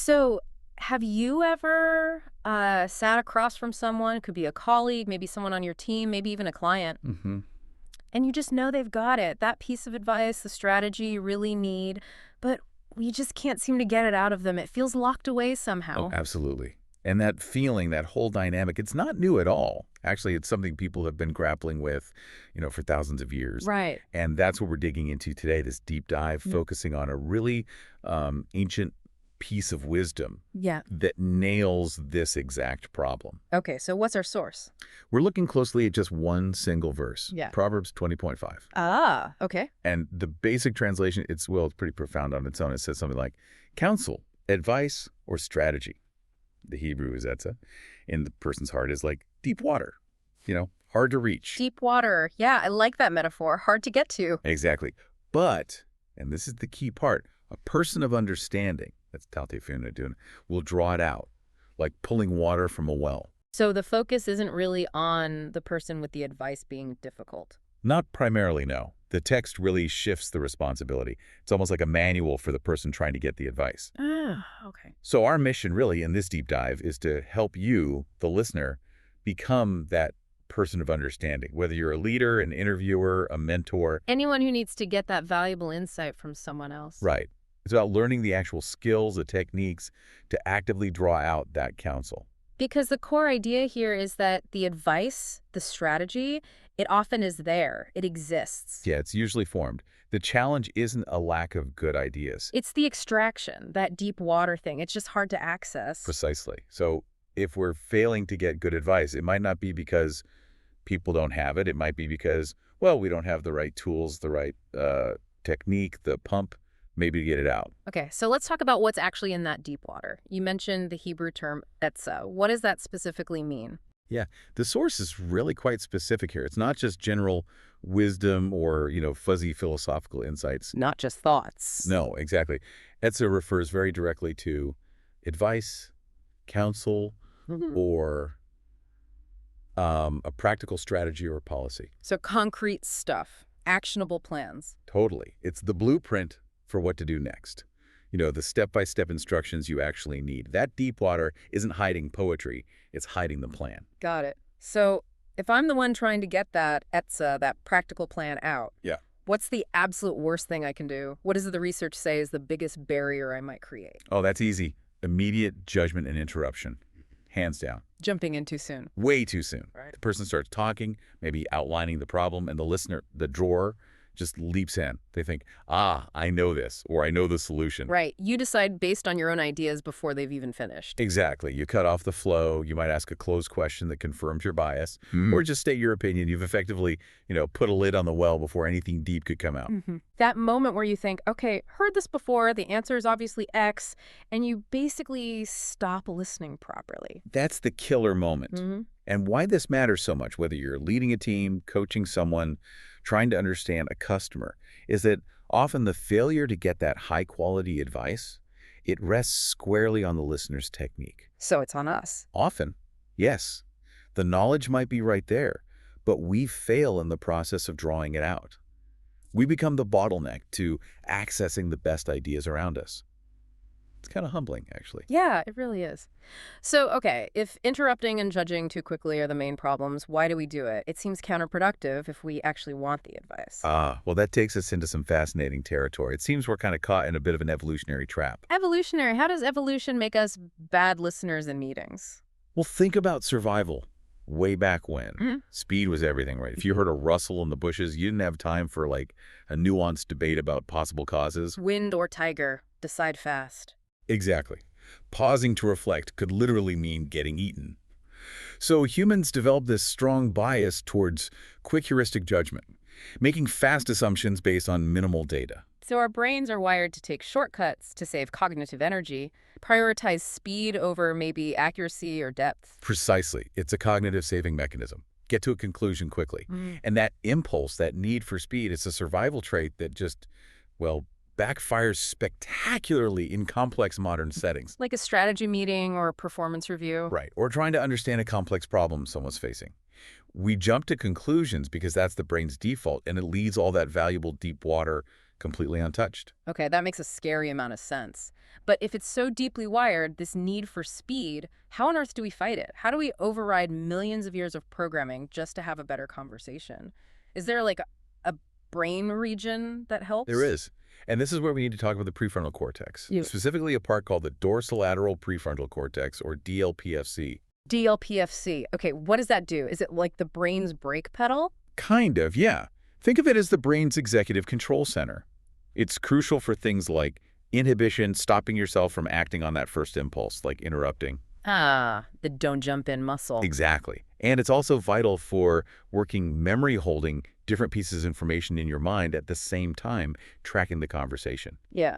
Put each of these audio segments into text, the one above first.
So, have you ever sat across from someone, could be a colleague, maybe someone on your team, maybe even a client, Hmm. and you just know they've got it, that piece of advice, the strategy you really need, but we just can't seem to get it out of them. It feels locked away Oh, somehow. absolutely. And that feeling, that whole dynamic, it's not new at all. Actually, it's something people have been grappling with, for thousands of years. Right. And that's what we're digging into today, this deep dive, Mm. focusing on a really ancient piece of wisdom Yeah. that nails this exact problem. Okay, so what's our source? We're looking closely at just one single verse, Yeah. Proverbs 20.5. Ah, okay. And the basic translation, it's pretty profound on its own. It says something like, counsel, advice, or strategy. The Hebrew is etza, in the person's heart is like deep water, hard to reach. Deep water. Yeah, I like that metaphor. Hard to get to. Exactly. But, and this is the key part, a person of understanding, that's Tautefuna doing, will draw it out, like pulling water from a well. So the focus isn't really on the person with the advice being difficult. Not primarily, no. The text really shifts the responsibility. It's almost like a manual for the person trying to get the advice. Ah, okay. So our mission really in this deep dive is to help you, the listener, become that person of understanding, whether you're a leader, an interviewer, a mentor. Anyone who needs to get that valuable insight from someone else. Right. It's about learning the actual skills, the techniques to actively draw out that counsel. Because the core idea here is that the advice, the strategy, it often is there. It exists. Yeah, it's usually formed. The challenge isn't a lack of good ideas. It's the extraction, that deep water thing. It's just hard to access. Precisely. So if we're failing to get good advice, it might not be because people don't have it. It might be because, well, we don't have the right tools, the right technique, the pump, maybe to get it out. Okay, so let's talk about what's actually in that deep water. You mentioned the Hebrew term etza. What does that specifically mean? Yeah, the source is really quite specific here. It's not just general wisdom or, fuzzy philosophical insights. Not just thoughts. No, exactly. Etza refers very directly to advice, counsel, Mhm. or a practical strategy or policy. So concrete stuff, actionable plans. Totally. It's the blueprint for what to do next. The step-by-step instructions you actually need. That deep water isn't hiding poetry. It's hiding the plan. Got it. So if I'm the one trying to get that etza, that practical plan out, Yeah. what's the absolute worst thing I can do? What does the research say is the biggest barrier I might create? Oh, that's easy. Immediate judgment and interruption. Hands down. Jumping in too soon. Way too soon. Right. The person starts talking, maybe outlining the problem, and the listener, the drawer, just leaps in. They think, I know this, or I know the solution. Right. You decide based on your own ideas before they've even finished. Exactly. You cut off the flow. You might ask a closed question that confirms your bias, or just state your opinion. You've effectively, put a lid on the well before anything deep could come out. That moment where you think, okay, heard this before, the answer is obviously X, and you basically stop listening properly. That's the killer moment. And why this matters so much, whether you're leading a team, coaching someone, trying to understand a customer, is that often the failure to get that high-quality advice, it rests squarely on the listener's technique. So it's on us. Often, yes, the knowledge might be right there, but we fail in the process of drawing it out. We become the bottleneck to accessing the best ideas around us. It's kind of humbling, actually. Yeah, it really is. So, okay, if interrupting and judging too quickly are the main problems, why do we do it? It seems counterproductive if we actually want the advice. Well, that takes us into some fascinating territory. It seems we're kind of caught in a bit of an evolutionary trap. Evolutionary. How does evolution make us bad listeners in meetings? Well, think about survival. Way back when, speed was everything, right? If you heard a rustle in the bushes, you didn't have time for, like, a nuanced debate about possible causes. Wind or tiger, decide fast. Exactly. Pausing to reflect could literally mean getting eaten. So humans developed this strong bias towards quick heuristic judgment, making fast assumptions based on minimal data. So our brains are wired to take shortcuts to save cognitive energy, prioritize speed over maybe accuracy or depth. Precisely. It's a cognitive saving mechanism. Get to a conclusion quickly. And that impulse, that need for speed, it's a survival trait that just, well, backfires spectacularly in complex modern settings. Like a strategy meeting or a performance review. Right. Or trying to understand a complex problem someone's facing. We jump to conclusions because that's the brain's default, and it leaves all that valuable deep water completely untouched. Okay, that makes a scary amount of sense. But if it's so deeply wired, this need for speed, how on earth do we fight it? How do we override millions of years of programming just to have a better conversation? Is there like a brain region that There helps? is. And this is where we need to talk about the prefrontal cortex, You specifically a part called the dorsolateral prefrontal cortex, or DLPFC. DLPFC. Okay, what does that do? Is it like the brain's brake pedal? Kind of, yeah. Think of it as the brain's executive control center. It's crucial for things like inhibition, stopping yourself from acting on that first impulse, like interrupting. Ah, the don't jump in muscle. Exactly. And it's also vital for working memory holding different pieces of information in your mind at the same time, tracking the conversation. Yeah.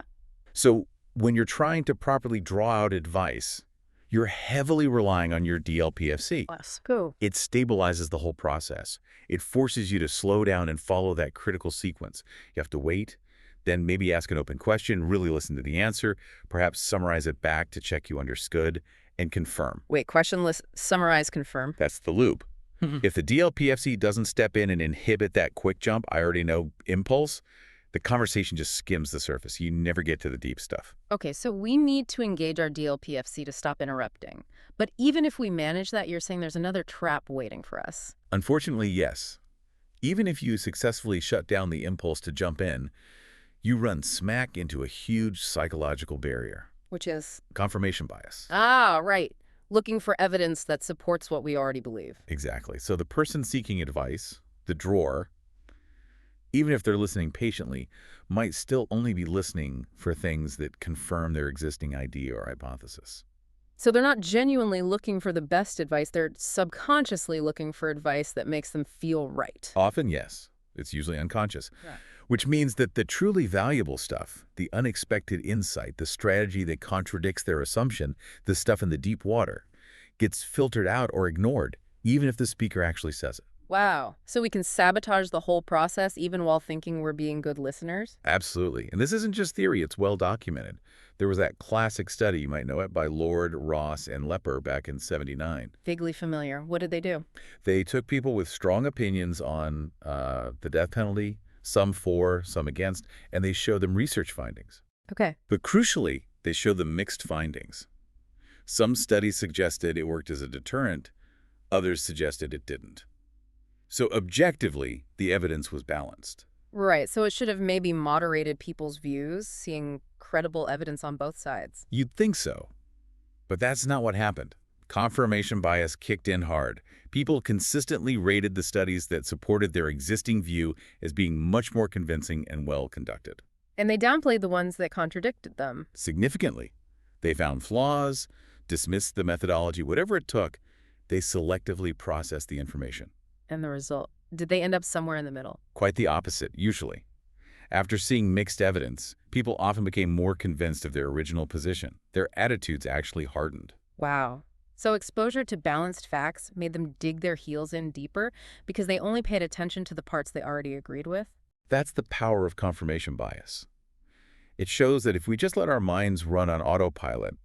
So when you're trying to properly draw out advice, you're heavily relying on your DLPFC. Let's go. It stabilizes the whole process. It forces you to slow down and follow that critical sequence. You have to wait, then maybe ask an open question, really listen to the answer, perhaps summarize it back to check you understood, and confirm. Wait, question list, summarize, confirm. That's the loop. If the DLPFC doesn't step in and inhibit that quick jump, I already know impulse, the conversation just skims the surface. You never get to the deep stuff. Okay, so we need to engage our DLPFC to stop interrupting. But even if we manage that, you're saying there's another trap waiting for us. Unfortunately, yes. Even if you successfully shut down the impulse to jump in, you run smack into a huge psychological barrier. Which is? Confirmation bias. Ah, right. Looking for evidence that supports what we already believe. Exactly. So the person seeking advice, the drawer, even if they're listening patiently, might still only be listening for things that confirm their existing idea or hypothesis. So they're not genuinely looking for the best advice. They're subconsciously looking for advice that makes them feel right. Often, yes. It's usually unconscious. Yeah. Which means that the truly valuable stuff, the unexpected insight, the strategy that contradicts their assumption, the stuff in the deep water, gets filtered out or ignored, even if the speaker actually says it. Wow. So we can sabotage the whole process even while thinking we're being good listeners? Absolutely. And this isn't just theory, it's well documented. There was that classic study, you might know it, by Lord, Ross, and Lepper back in '79. Vaguely familiar. What did they do? They took people with strong opinions on the death penalty, some for, some against, and they showed them research findings. Okay. But crucially, they showed them mixed findings. Some studies suggested it worked as a deterrent, others suggested it didn't. So objectively, the evidence was balanced. Right. So it should have maybe moderated people's views, seeing credible evidence on both sides. You'd think so. But that's not what happened. Confirmation bias kicked in hard. People consistently rated the studies that supported their existing view as being much more convincing and well conducted. And they downplayed the ones that contradicted them. Significantly. They found flaws, dismissed the methodology, whatever it took, they selectively processed the information. And the result? Did they end up somewhere in the middle? Quite the opposite, usually. After seeing mixed evidence, people often became more convinced of their original position. Their attitudes actually hardened. Wow. So exposure to balanced facts made them dig their heels in deeper because they only paid attention to the parts they already agreed with? That's the power of confirmation bias. It shows that if we just let our minds run on autopilot,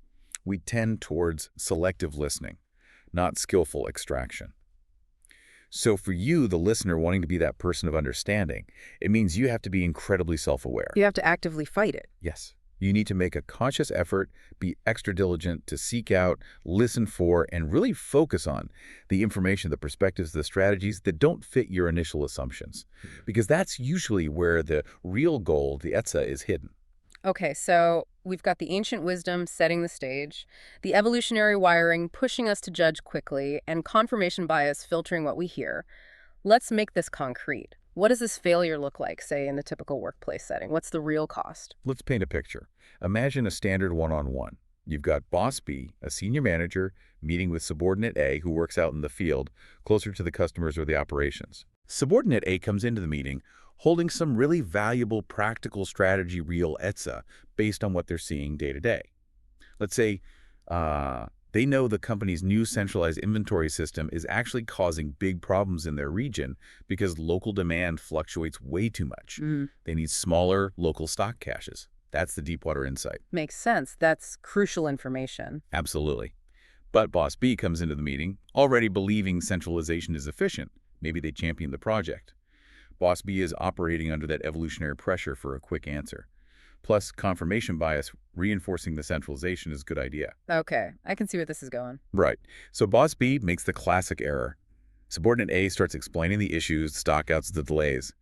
we tend towards selective listening, not skillful extraction. So for you, the listener wanting to be that person of understanding, it means you have to be incredibly self-aware. You have to actively fight it. Yes. You need to make a conscious effort, be extra diligent to seek out, listen for, and really focus on the information, the perspectives, the strategies that don't fit your initial assumptions. Because that's usually where the real gold, the etza, is hidden. Okay, so we've got the ancient wisdom setting the stage, the evolutionary wiring pushing us to judge quickly, and confirmation bias filtering what we hear. Let's make this concrete. What does this failure look like, say, in a typical workplace setting? What's the real cost? Let's paint a picture. Imagine a standard one-on-one. You've got Boss B, a senior manager, meeting with subordinate A, who works out in the field, closer to the customers or the operations. Subordinate A comes into the meeting holding some really valuable practical strategy real etza based on what they're seeing day to day. Let's say they know the company's new centralized inventory system is actually causing big problems in their region because local demand fluctuates way too much. They need smaller local stock caches. That's the Deepwater insight. Makes sense. That's crucial information. Absolutely. But Boss B comes into the meeting already believing centralization is efficient. Maybe they champion the project. Boss B is operating under that evolutionary pressure for a quick answer. Plus, confirmation bias reinforcing the centralization is a good idea. Okay, I can see where this is going. Right. So Boss B makes the classic error. Subordinate A starts explaining the issues, the stockouts, the delays.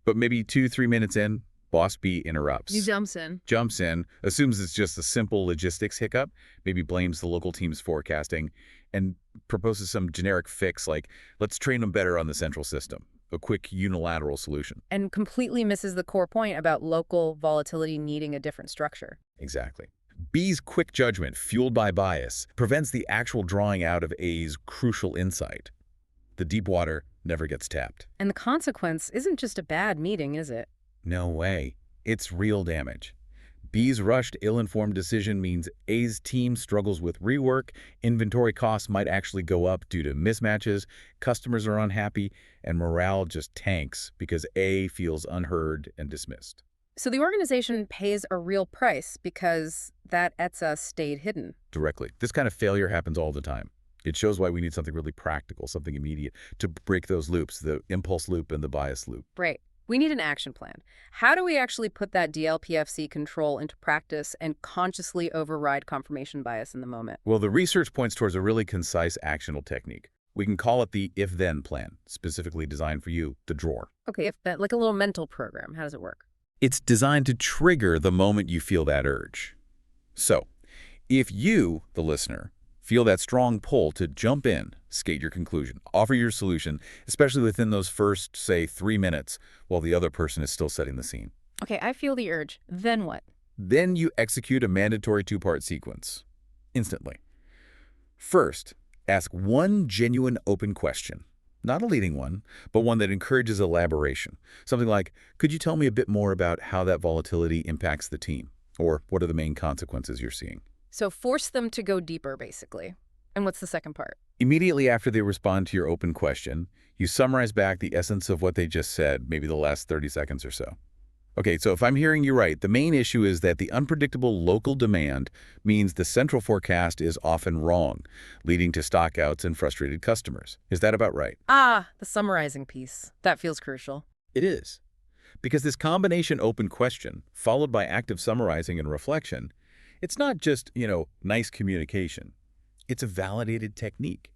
But maybe 2, 3 minutes in, Boss B interrupts. He jumps in. Jumps in, assumes it's just a simple logistics hiccup, maybe blames the local team's forecasting, and proposes some generic fix like, let's train them better on the central system. A quick unilateral solution. And completely misses the core point about local volatility needing a different structure. Exactly. B's quick judgment, fueled by bias, prevents the actual drawing out of A's crucial insight. The deep water never gets tapped. And the consequence isn't just a bad meeting, is it? No way. It's real damage. B's rushed, ill-informed decision means A's team struggles with rework, inventory costs might actually go up due to mismatches, customers are unhappy, and morale just tanks because A feels unheard and dismissed. So the organization pays a real price because that ETSA stayed hidden. Directly. This kind of failure happens all the time. It shows why we need something really practical, something immediate, to break those loops, the impulse loop and the bias loop. Right. We need an action plan. How do we actually put that DLPFC control into practice and consciously override confirmation bias in the moment? Well, the research points towards a really concise actionable technique. We can call it the if-then plan, specifically designed for you, the drawer. Okay, if that, like a little mental program, how does it work? It's designed to trigger the moment you feel that urge. So, if you, the listener, feel that strong pull to jump in, skate your conclusion, offer your solution, especially within those first, say, 3 minutes, while the other person is still setting the scene. Okay, I feel the urge. Then what? Then you execute a mandatory 2-part sequence, instantly. First, ask one genuine open question. Not a leading one, but one that encourages elaboration. Something like, could you tell me a bit more about how that volatility impacts the team? Or what are the main consequences you're seeing? So force them to go deeper, basically. And what's the second part? Immediately after they respond to your open question, you summarize back the essence of what they just said, maybe the last 30 seconds or so. Okay, so if I'm hearing you right, the main issue is that the unpredictable local demand means the central forecast is often wrong, leading to stockouts and frustrated customers. Is that about right? Ah, the summarizing piece. That feels crucial. It is. Because this combination open question, followed by active summarizing and reflection, it's not just, nice communication. It's a validated technique.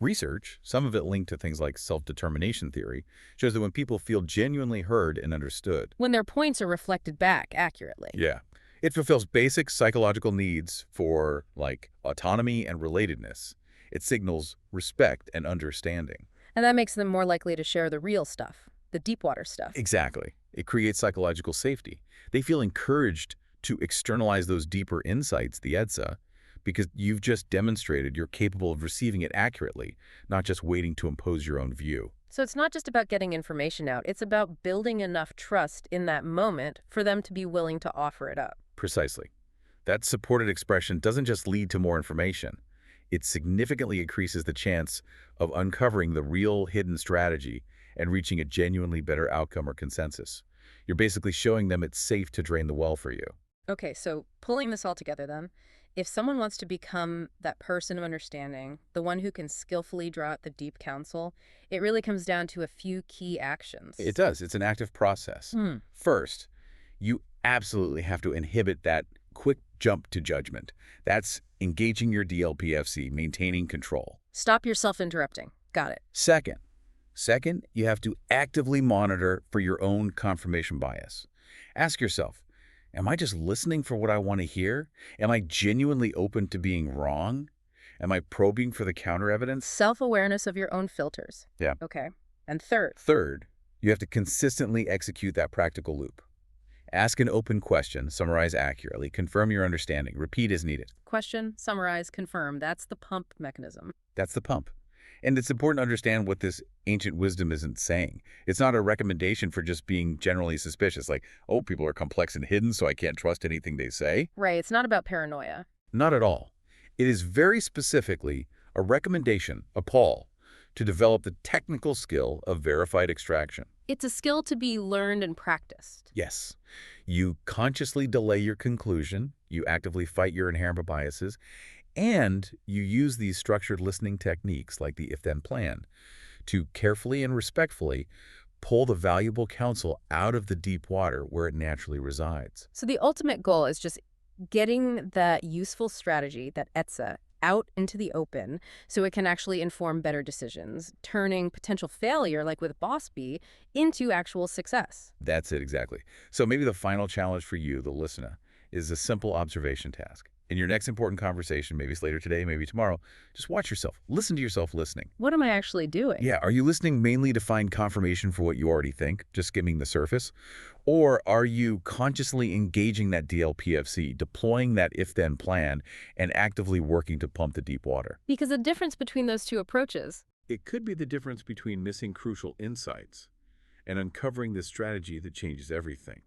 Research, some of it linked to things like self-determination theory, shows that when people feel genuinely heard and understood, When their points are reflected back accurately. yeah, it fulfills basic psychological needs for, like, autonomy and relatedness. It signals respect and understanding. And that makes them more likely to share the real stuff, the deep water stuff. Exactly. It creates psychological safety. They feel encouraged to externalize those deeper insights, the EDSA, because you've just demonstrated you're capable of receiving it accurately, not just waiting to impose your own view. So it's not just about getting information out. It's about building enough trust in that moment for them to be willing to offer it up. Precisely. That supported expression doesn't just lead to more information. It significantly increases the chance of uncovering the real hidden strategy and reaching a genuinely better outcome or consensus. You're basically showing them it's safe to drain the well for you. Okay, so pulling this all together then, if someone wants to become that person of understanding, the one who can skillfully draw out the deep counsel, it really comes down to a few key actions. It does. It's an active process. First, you absolutely have to inhibit that quick jump to judgment. That's engaging your DLPFC, maintaining control. Stop yourself interrupting. Got it. Second, you have to actively monitor for your own confirmation bias. Ask yourself, am I just listening for what I want to hear? Am I genuinely open to being wrong? Am I probing for the counter evidence? Self-awareness of your own filters. Yeah. Okay. And third, you have to consistently execute that practical loop. Ask an open question, summarize accurately, confirm your understanding, repeat as needed. question, summarize, confirm. That's the pump mechanism. That's the pump. And it's important to understand what this ancient wisdom isn't saying. It's not a recommendation for just being generally suspicious, like, oh, people are complex and hidden, so I can't trust anything they say. Right. It's not about paranoia. Not at all. It is very specifically a recommendation, a call, to develop the technical skill of verified extraction. It's a skill to be learned and practiced. Yes. You consciously delay your conclusion, you actively fight your inherent biases, and you use these structured listening techniques like the if-then plan to carefully and respectfully pull the valuable counsel out of the deep water where it naturally resides. So the ultimate goal is just getting that useful strategy, that ETSA, out into the open so it can actually inform better decisions, turning potential failure, like with Boss Bee, into actual success. That's it, exactly. So maybe the final challenge for you, the listener, is a simple observation task. In your next important conversation, maybe it's later today, maybe tomorrow, just watch yourself. Listen to yourself listening. What am I actually doing? Yeah, are you listening mainly to find confirmation for what you already think, just skimming the surface? Or are you consciously engaging that DLPFC, deploying that if-then plan, and actively working to pump the deep water? Because the difference between those two approaches. It could be the difference between missing crucial insights and uncovering the strategy that changes everything.